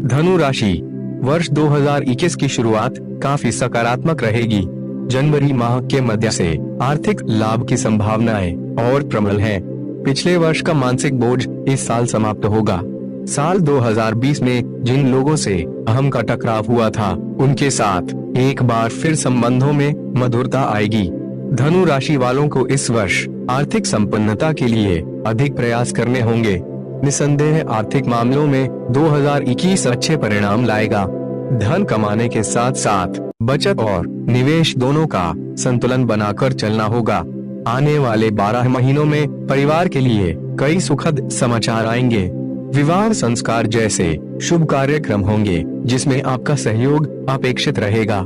धनु राशि, वर्ष 2021 की शुरुआत काफी सकारात्मक रहेगी। जनवरी माह के मध्य से आर्थिक लाभ की संभावनाएं और प्रबल हैं। पिछले वर्ष का मानसिक बोझ इस साल समाप्त होगा। साल 2020 में जिन लोगों से अहम का टकराव हुआ था, उनके साथ एक बार फिर संबंधों में मधुरता आएगी। धनु राशि वालों को इस वर्ष आर्थिक संपन्नता के लिए अधिक प्रयास करने होंगे। निसंदेह आर्थिक मामलों में 2021 अच्छे परिणाम लाएगा। धन कमाने के साथ साथ बचत और निवेश दोनों का संतुलन बनाकर चलना होगा। आने वाले 12 महीनों में परिवार के लिए कई सुखद समाचार आएंगे। विवाह संस्कार जैसे शुभ कार्यक्रम होंगे, जिसमें आपका सहयोग अपेक्षित रहेगा।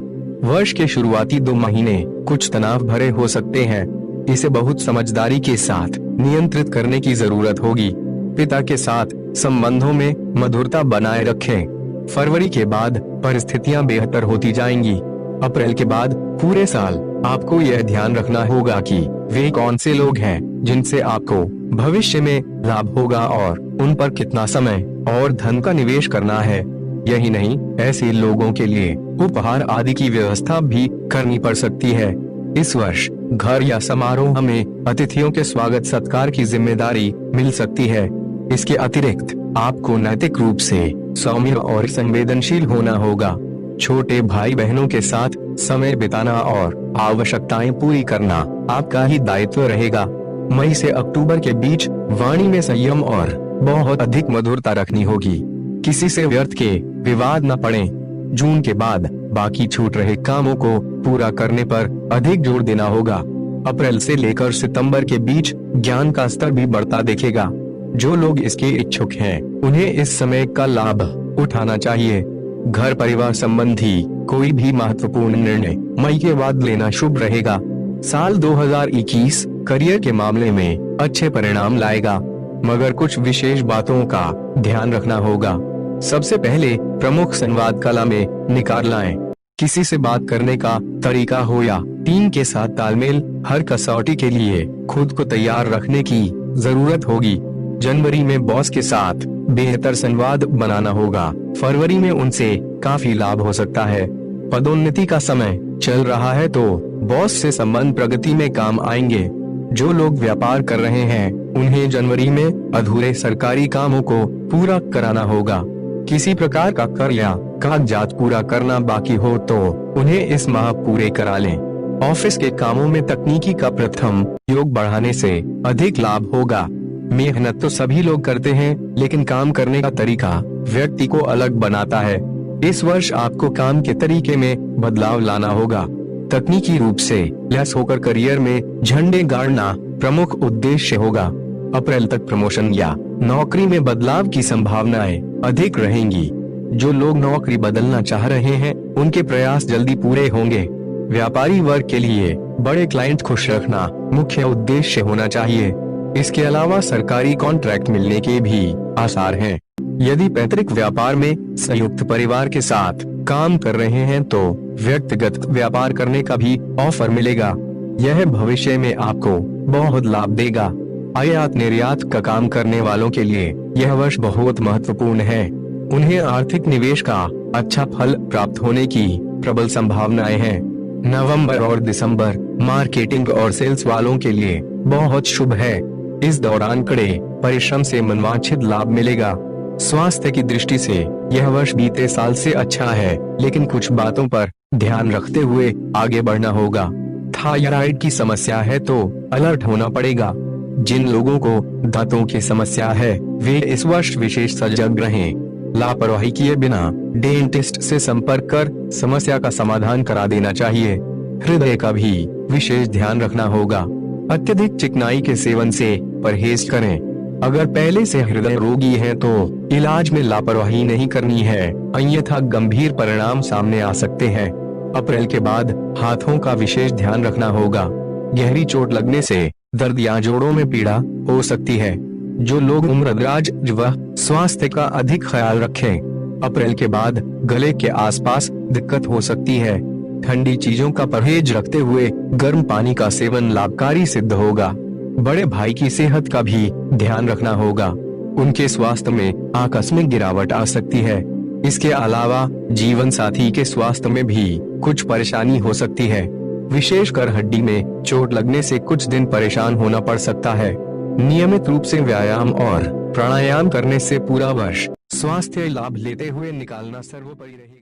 वर्ष के शुरुआती 2 महीने कुछ तनाव भरे हो सकते हैं। इसे बहुत समझदारी के साथ नियंत्रित करने की जरूरत होगी। पिता के साथ संबंधों में मधुरता बनाए रखें। फरवरी के बाद परिस्थितियां बेहतर होती जाएंगी। अप्रैल के बाद पूरे साल आपको यह ध्यान रखना होगा कि वे कौन से लोग हैं जिनसे आपको भविष्य में लाभ होगा और उन पर कितना समय और धन का निवेश करना है। यही नहीं, ऐसे लोगों के लिए उपहार आदि की व्यवस्था भी करनी पड़ सकती है। इस वर्ष घर या समारोह में अतिथियों के स्वागत सत्कार की जिम्मेदारी मिल सकती है। इसके अतिरिक्त आपको नैतिक रूप से सौम्य और संवेदनशील होना होगा। छोटे भाई बहनों के साथ समय बिताना और आवश्यकताएं पूरी करना आपका ही दायित्व रहेगा। मई से अक्टूबर के बीच वाणी में संयम और बहुत अधिक मधुरता रखनी होगी। किसी से व्यर्थ के विवाद न पड़े। जून के बाद बाकी छूट रहे कामों को पूरा करने पर अधिक जोर देना होगा। अप्रैल से लेकर सितंबर के बीच ज्ञान का स्तर भी बढ़ता दिखेगा। जो लोग इसके इच्छुक हैं, उन्हें इस समय का लाभ उठाना चाहिए। घर परिवार संबंधी कोई भी महत्वपूर्ण निर्णय मई के बाद लेना शुभ रहेगा। साल 2021 करियर के मामले में अच्छे परिणाम लाएगा, मगर कुछ विशेष बातों का ध्यान रखना होगा। सबसे पहले प्रमुख संवाद कला में निखार लाएं। किसी से बात करने का तरीका हो या टीम के साथ तालमेल, हर कसौटी के लिए खुद को तैयार रखने की जरूरत होगी। जनवरी में बॉस के साथ बेहतर संवाद बनाना होगा। फरवरी में उनसे काफी लाभ हो सकता है। पदोन्नति का समय चल रहा है तो बॉस से संबंध प्रगति में काम आएंगे। जो लोग व्यापार कर रहे हैं, उन्हें जनवरी में अधूरे सरकारी कामों को पूरा कराना होगा। किसी प्रकार का कर या कागजात पूरा करना बाकी हो तो उन्हें इस माह पूरे करा लें। ऑफिस के कामों में तकनीकी का प्रथम योग बढ़ाने से अधिक लाभ होगा। मेहनत तो सभी लोग करते हैं, लेकिन काम करने का तरीका व्यक्ति को अलग बनाता है। इस वर्ष आपको काम के तरीके में बदलाव लाना होगा। तकनीकी रूप से लैस होकर करियर में झंडे गाड़ना प्रमुख उद्देश्य होगा। अप्रैल तक प्रमोशन या नौकरी में बदलाव की संभावनाएं अधिक रहेंगी। जो लोग नौकरी बदलना चाह रहे हैं, उनके प्रयास जल्दी पूरे होंगे। व्यापारी वर्ग के लिए बड़े क्लाइंट खुश रखना मुख्य उद्देश्य होना चाहिए। इसके अलावा सरकारी कॉन्ट्रैक्ट मिलने के भी आसार हैं। यदि पैतृक व्यापार में संयुक्त परिवार के साथ काम कर रहे हैं तो व्यक्तिगत व्यापार करने का भी ऑफर मिलेगा। यह भविष्य में आपको बहुत लाभ देगा। आयात निर्यात का काम करने वालों के लिए यह वर्ष बहुत महत्वपूर्ण है। उन्हें आर्थिक निवेश का अच्छा फल प्राप्त होने की प्रबल संभावनाएं हैं। नवंबर और दिसंबर मार्केटिंग और सेल्स वालों के लिए बहुत शुभ है। इस दौरान कड़े परिश्रम से मनवांछित लाभ मिलेगा। स्वास्थ्य की दृष्टि से यह वर्ष बीते साल से अच्छा है, लेकिन कुछ बातों पर ध्यान रखते हुए आगे बढ़ना होगा। थायराइड की समस्या है तो अलर्ट होना पड़ेगा। जिन लोगों को दांतों की समस्या है, वे इस वर्ष विशेष सजग रहें। लापरवाही किए बिना डेंटिस्ट से संपर्क कर समस्या का समाधान करा देना चाहिए। हृदय का भी विशेष ध्यान रखना होगा। अत्यधिक चिकनाई के सेवन से परहेज करें। अगर पहले से हृदय रोगी हैं तो इलाज में लापरवाही नहीं करनी है, अन्यथा गंभीर परिणाम सामने आ सकते हैं। अप्रैल के बाद हाथों का विशेष ध्यान रखना होगा। गहरी चोट लगने से दर्द या जोड़ों में पीड़ा हो सकती है। जो लोग उम्रदराज व स्वास्थ्य का अधिक ख्याल रखें। अप्रैल के बाद गले के आसपास दिक्कत हो सकती है। ठंडी चीजों का परहेज रखते हुए गर्म पानी का सेवन लाभकारी सिद्ध होगा। बड़े भाई की सेहत का भी ध्यान रखना होगा। उनके स्वास्थ्य में आकस्मिक गिरावट आ सकती है, इसके अलावा जीवन साथी के स्वास्थ्य में भी कुछ परेशानी हो सकती है। विशेषकर हड्डी में चोट लगने से कुछ दिन परेशान होना पड़ सकता है। नियमित रूप से व्यायाम और प्राणायाम करने से पूरा वर्ष स्वास्थ्य लाभ लेते हुए निकालना सर्वोपरि रहेगा।